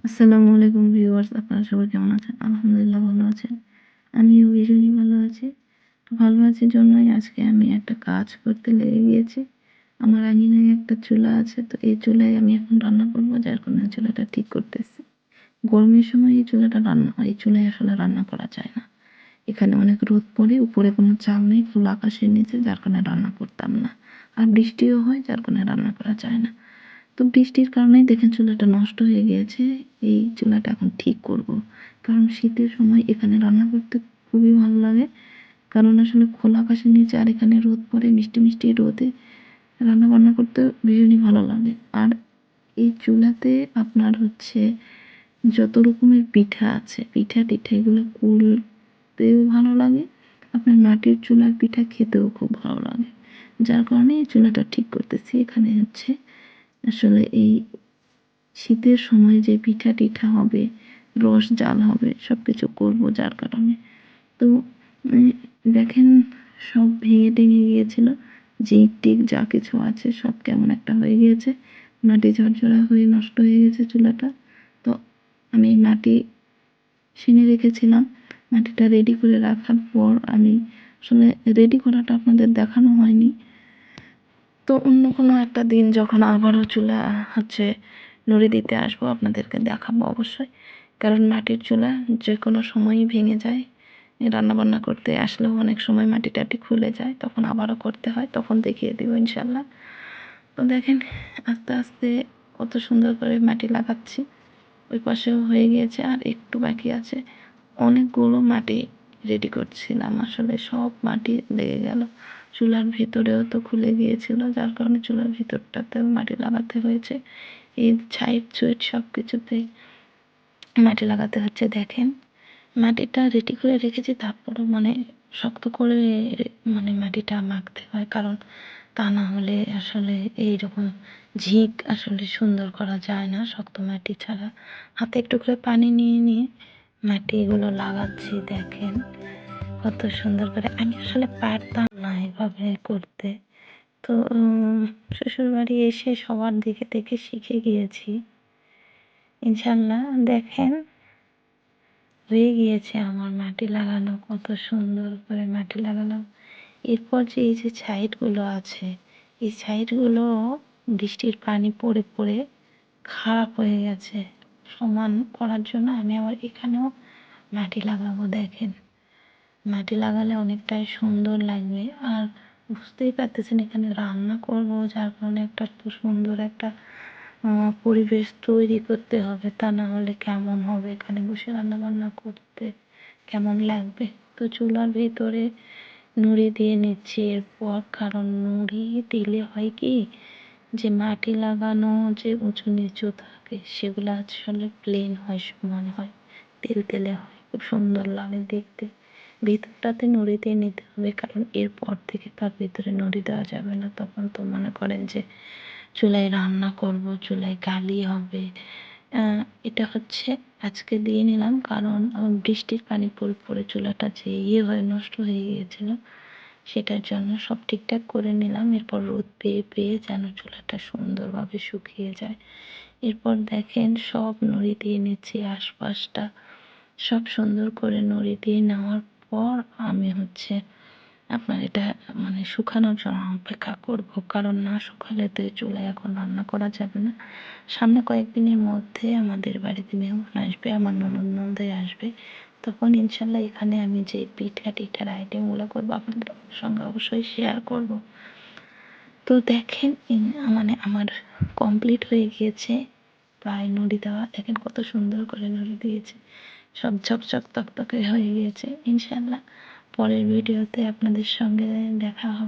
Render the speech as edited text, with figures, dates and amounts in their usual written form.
আসসালামু আলাইকুম ভিউয়ার্স, আপনারা সবাই কেমন আছেন? আলহামদুলিল্লাহ ভালো আছেন। আমিও ভীষণই ভালো আছি। তো ভালো আছি জন্যই আজকে আমি একটা কাজ করতে লেগে গিয়েছি। আমার আঙিনায় একটা চুলা আছে, তো এই চুলায় আমি এখন রান্না করবো, যার কারণে চুলাটা ঠিক করতেছি। গরমের সময় এই চুলাটা রান্না হয়, এই চুলায় আসলে রান্না করা যায় না। এখানে অনেক রোদ পড়ে, উপরে কোনো চাল নেই, খোলা আকাশের নিচে, যার কারণে রান্না করতাম না। আর বৃষ্টিও হয়, যার কারণে রান্না করা যায় না। তো বৃষ্টির কারণেই দেখেন চুলাটা নষ্ট হয়ে গিয়েছে। এই চুলাটা এখন ঠিক করব, কারণ শীতের সময় এখানে রান্না করতে খুবই ভালো লাগে। কারণ আসলে খোলা আকাশের নিচে আর এখানে রোদ পড়ে, মিষ্টি মিষ্টি রোদে রান্না বান্না করতে ভীষণই ভালো লাগে। আর এই চুলাতে আপনার হচ্ছে যত রকমের পিঠা আছে, পিঠা টিঠা এগুলো করতেও ভালো লাগে। আপনার মাটির চুলার পিঠা খেতেও খুব ভালো লাগে, যার কারণে এই চুলাটা ঠিক করতেছি। এখানে হচ্ছে আসলে এই শীতের সময় যে পিঠা টিঠা হবে, রস জাল হবে, সব কিছু করবো, যার কারণে তো দেখেন সব ভেঙে টেঙে গিয়েছিল। জিক টিক যা কিছু আছে সব কেমন একটা হয়ে গিয়েছে, মাটি ঝরঝরা হয়ে নষ্ট হয়ে গেছে চুলাটা। তো আমি মাটি সেনে রেখেছিলাম। মাটিটা রেডি করে রাখার পর আমি আসলে রেডি করাটা আপনাদের দেখানো হয়নি। তো অন্য কোনো একটা দিন যখন আবারও চুলা হচ্ছে নুড়ি দিতে আসবো, আপনাদেরকে দেখাবো অবশ্যই। কারণ মাটির চুলা যে কোনো সময়ই ভেঙে যায়, রান্নাবান্না করতে আসলেও অনেক সময় মাটি টাটি খুলে যায়, তখন আবারও করতে হয়, তখন দেখিয়ে দেবো ইনশাল্লাহ। তো দেখেন আস্তে আস্তে কত সুন্দর করে মাটি লাগাচ্ছি। ওই পাশেও হয়ে গিয়েছে, আর একটু বাকি আছে। অনেকগুলো মাটি রেডি করছিলাম, আসলে সব মাটি লেগে গেল। চুলার ভেতরেও তো খুলে গিয়েছিল, যার কারণে চুলার ভিতরটাতেও মাটি লাগাতে হয়েছে। এই সাইড সুইড সব কিছুতেই মাটি লাগাতে হচ্ছে। দেখেন মাটিটা রেডি করে রেখেছি, তারপরও মানে শক্ত করে মানে মাটিটা মাখতে হয়, কারণ তা না হলে আসলে এইরকম ঝিক আসলে সুন্দর করা যায় না শক্ত মাটি ছাড়া। হাতে একটু করে পানি নিয়ে নিয়ে মাটিগুলো লাগাচ্ছি। দেখেন কত সুন্দর করে। আমি আসলে পারতাম না এভাবে করতে, তো শ্বশুরবাড়ি এসে সবার দেখে দেখে শিখে গিয়েছি ইনশাল্লাহ। দেখেন হয়ে গিয়েছে আমার মাটি লাগানো, কত সুন্দর করে মাটি লাগালাম। এরপর যে এই যে সাইডগুলো আছে, এই সাইডগুলো বৃষ্টির পানি পড়ে পড়ে খারাপ হয়ে গেছে। সমান করার জন্য আমি আবার এখানেও মাটি লাগাবো। দেখেন মাটি লাগালে অনেকটাই সুন্দর লাগবে। আর বুঝতেই পারতেছেন এখানে রান্না করব, যার কারণে একটা সুন্দর একটা পরিবেশ তৈরি করতে হবে, তা না হলে কেমন হবে এখানে বসে রান্না বান্না করতে, কেমন লাগবে। তো চুলার ভিতরে নুড়ি দিয়ে নিচ্ছি এরপর, কারণ নুড়ি দিলে হয় কি যে মাটি লাগানো যে উঁচু নিচু থাকে সেগুলো আসলে প্লেন হয়, সমান হয়, তেল তেলে হয়, খুব সুন্দর লাগে দেখতে। ভিতরটাতে নুড়ি দিয়ে নিতে হবে, কারণ এরপর থেকে তার ভিতরে নুড়ি দেওয়া যাবে না। তখন তো মনে করেন যে চুলায় রান্না করব, চুলায় গালি হবে। এটা হচ্ছে আজকে দিয়ে নিলাম, কারণ বৃষ্টির পানি পড়ে পড়ে চুলাটা যে হয়ে নষ্ট হয়ে গিয়েছিল, সেটার জন্য সব ঠিকঠাক করে নিলাম। এরপর রোদ পেয়ে পেয়ে যেন চুলাটা সুন্দরভাবে শুকিয়ে যায়। এরপর দেখেন সব নুড়ি দিয়ে নিচ্ছি, আশপাশটা সব সুন্দর করে নুড়ি দিয়ে নেওয়ার পর আমি হচ্ছে আপনার এটা মানে শুকানোর জন্য অপেক্ষা করব, কারণ না শুকালে তো চুলায় এখন রান্না করা যাবে না। সামনে কয়েকদিনের মধ্যে আমাদের বাড়িতে মেহমান আসবে, আমার ননদ আসবে, তখন ইনশাল্লাহ এখানে আমি যে পিঠা টিঠার আইটেমগুলো করবো আপনাদের সঙ্গে অবশ্যই শেয়ার করব। তো দেখেন মানে আমার কমপ্লিট হয়ে গিয়েছে প্রায় নুড়ি দেওয়া। দেখেন কত সুন্দর করে নুড়ি দিয়েছে, সব ঝকঝক তকতকে হয়ে গিয়েছে। ইনশাল্লাহ পরের ভিডিওতে আপনাদের সঙ্গে দেখা হবে।